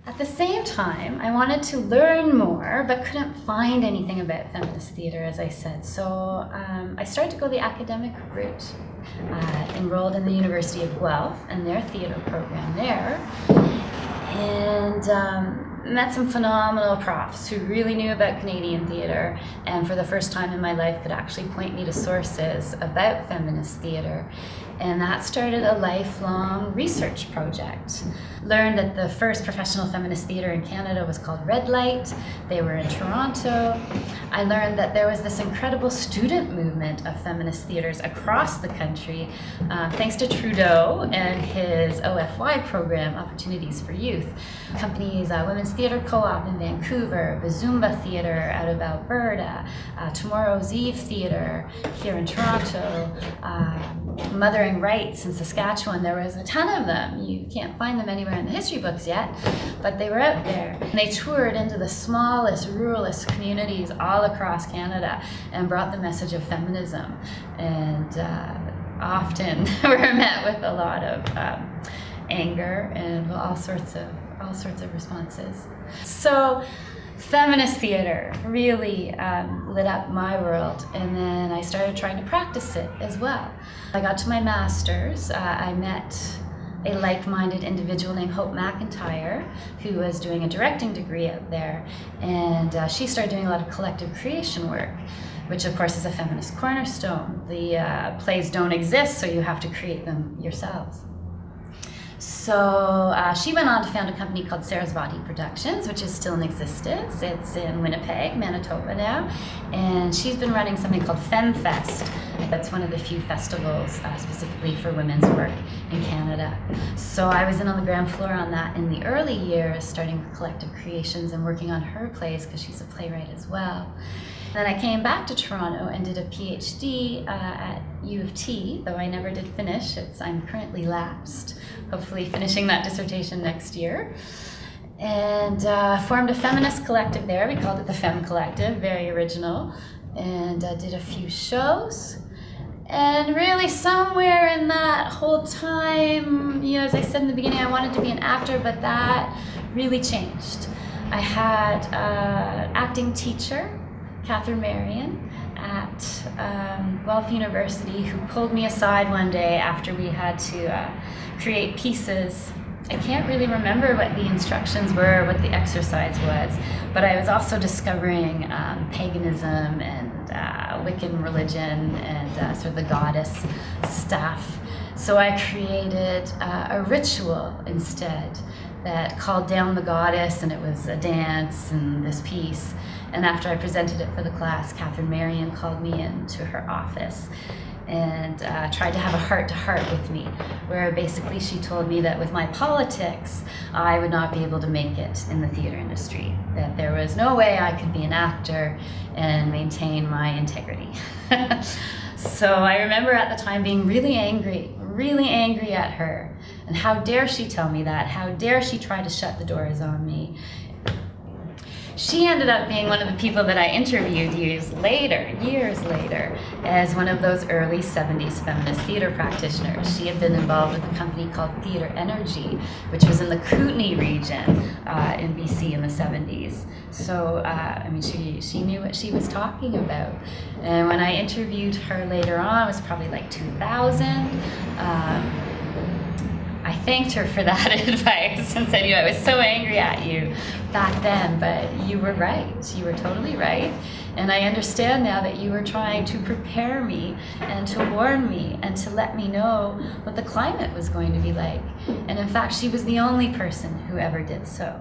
At the same time, I wanted to learn more, but couldn't find anything about feminist theater, as I said. So I started to go the academic route. Enrolled in the University of Guelph and their theater program there, and met some phenomenal profs who really knew about Canadian theater, and for the first time in my life could actually point me to sources about feminist theater. And that started a lifelong research project. Learned that the first professional feminist theater in Canada was called Red Light. They were in Toronto. I learned that there was this incredible student movement of feminist theaters across the country, thanks to Trudeau and his OFY program, Opportunities for Youth. Companies, Women's Theatre Co-op in Vancouver, Bazumba Theatre out of Alberta, Tomorrow's Eve Theatre here in Toronto, Mothering Rights in Saskatchewan. There was a ton of them. You can't find them anywhere in the history books yet, but they were out there. And they toured into the smallest, ruralist communities all across Canada and brought the message of feminism. And often were met with a lot of anger and all sorts of responses. So feminist theater really lit up my world, and then I started trying to practice it as well. I got to my master's. I met a like-minded individual named Hope McIntyre, who was doing a directing degree out there, and she started doing a lot of collective creation work, which of course is a feminist cornerstone. The plays don't exist, so you have to create them yourselves. So she went on to found a company called Sarasvati Productions, which is still in existence. It's in Winnipeg, Manitoba now, and she's been running something called FemFest. That's one of the few festivals specifically for women's work in Canada. So I was in on the ground floor on that in the early years, starting with collective creations and working on her plays because she's a playwright as well. Then I came back to Toronto and did a PhD at U of T, though I never did finish. I'm currently lapsed, hopefully finishing that dissertation next year. And formed a feminist collective there. We called it the Fem Collective, very original, and did a few shows. And really somewhere in that whole time, as I said in the beginning, I wanted to be an actor, but that really changed. I had an acting teacher, Catherine Marion, at Guelph University, who pulled me aside one day after we had to create pieces. I can't really remember what the instructions were, what the exercise was, but I was also discovering paganism and Wiccan religion and sort of the goddess stuff. So I created a ritual instead that called down the goddess, and it was a dance and this piece. And after I presented it for the class, Catherine Marion called me into her office and tried to have a heart-to-heart with me, where basically she told me that with my politics, I would not be able to make it in the theater industry, that there was no way I could be an actor and maintain my integrity. So I remember at the time being really angry at her. And how dare she tell me that? How dare she try to shut the doors on me? She ended up being one of the people that I interviewed years later, as one of those early 70s feminist theater practitioners. She had been involved with a company called Theater Energy, which was in the Kootenay region in BC in the 70s. So, she knew what she was talking about. And when I interviewed her later on, it was probably like 2000, I thanked her for that advice and said, I was so angry at you back then, but you were right. You were totally right. And I understand now that you were trying to prepare me and to warn me and to let me know what the climate was going to be like. And in fact, she was the only person who ever did so.